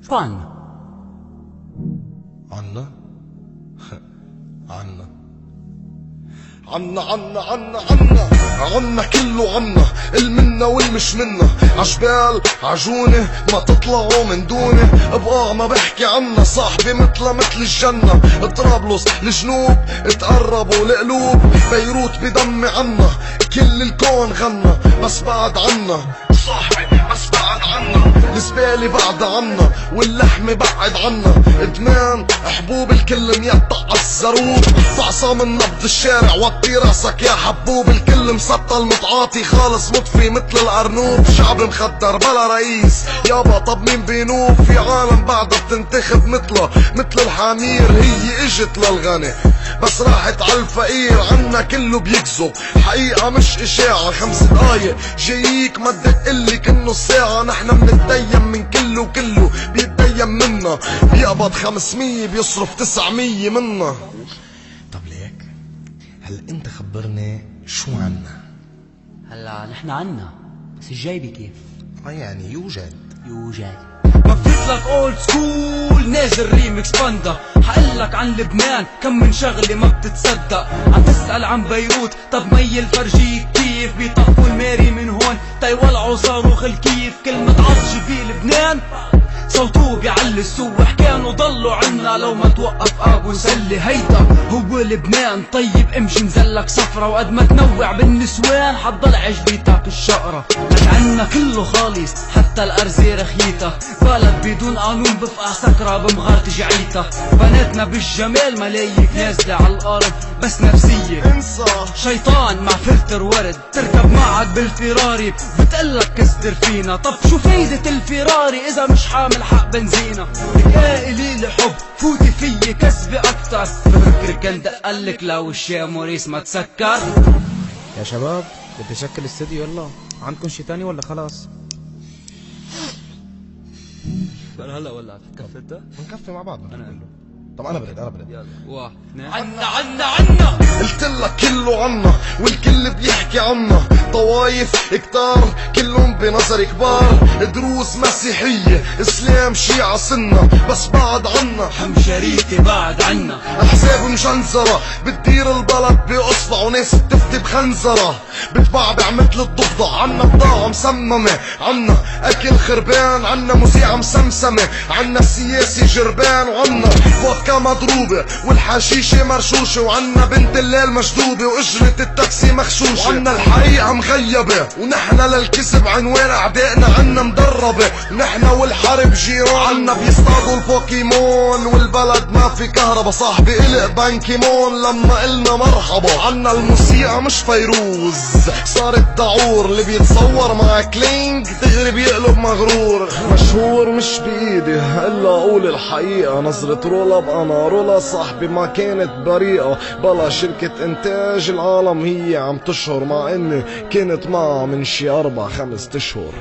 شو عنا؟ عنا عنا عنا عنا عنا عنا عنا كله عنا، المنا والمش منا، عجبال عجونة ما تطلعوا من دوني، ابقى ما بحكي عنا صاحبي مثل الجنة، طرابلس الجنوب تقربوا لقلوب، بيروت بدمي عنا، كل الكون غنى بس بعد عنا صاحبي، بس بعد عنا الزبالة بعد عنا، واللحمة بعد عنا، ادمان حبوب الكل ميطق عالزروب، فعصا من نبض الشارع وطي راسك يا حبوب، الكل مسطل متعاطي خالص مطفي مثل الارنوب، شعب مخدر بلا رئيس يابا، طب مين بينوب؟ في عالم بعدها بتنتخب مثله مثل الحمير، هي اجت للغني بس راحت عالفقير، عنا كله بيكذب حقيقة مش اشاعة، 5 دقايق جاييك ما تدقلي كنه الساعة، نحنا منتدين من كله وكله بيتدين منا، بيقبض 500 بيصرف 900 منا. طب ليك هل انت خبرني شو عنا؟ هلا نحن عنا، بس الجايبة كيف؟ يعني يوجد مفيتلك اولد سكول نازل ريمكس باندا، حقلك عن لبنان كم من شغلة ما بتتصدق، عم تسأل عن بيروت طب ميل فرجيك كيف بيطفوا الماري من هون تيولعوا صاروخ الكيف، كلمة عطش بلبنان صوته بيعلي السوح، كانوا ضلوا عنا لو ما توقف ابو سلي، هيدا هو لبنان، طيب امشي نزلك صفرة، وقد ما تنوع بالنسوان حتضل عجبيتك الشقرة، لك عنا كله خالص حتى الارزي رخيتة، بلد بدون قانون بفقع سكرة بمغارة جعيتة، بناتنا بالجمال ملايك نازلة عالارض بس نفسية انسى شيطان مع فلتر ورد، تركب معك بالفيراري بتقلك كستر فينا، طب شو فايدة الفيراري اذا مش حامل حق بنزينة، يا قليل حب فوتي فيي كسبي اكتر، بفكرك كان دقلك لو الشام موريس ما تسكر. يا شباب بدي اشكل استديو، يلا عندكم شي تاني ولا خلاص؟ هلا ولا تكفي انت؟ نكفي مع بعض كله. طب انا برد يلا 1 2 عنا قلت لك كله عنا، والكل بيحكي عنا، طوايف كتار كلهم بنظر كبار، دروز مسيحية اسلام شيعة سنة بس بعد عنا، حمشريتي بعد عنا، احزاب مجنزرة بتدير البلد باصبع، وناس بتفتي بخنزرة بتبعبع مثل الضفدع، عنا بضاعة مسممة، عنا اكل خربان، عنا مذيعة مسمسمة، عنا السياسي جربان، وعنا فودكا مضروبة والحشيشة مرشوشة، وعنا بنت الليل مشدوبة واجرة التاكسي مخشوشة، وعنا الحقيقة مغيبة، ونحنا للكذب عنوان اعدائنا عنا مدربة، ونحنا والحرب جيران، عنا بيصطادوا البوكيمون، والبلد ما في كهربا، صاحبي قلق بانكيمون لما قلنا مرحبا، عنا الموسيقى مش فيروز صارت دعور، اللي بيتصور مع كلينج دغري بيقلب مغرور، مشهور مش بايدي الا اقول الحقيقة، نظرة رولا بأنا رولا صاحبي ما كانت بريئة، بلا شركة انتاج العالم هي عم تشهر، مع اني كنت معها من شي 4-5 اشهر.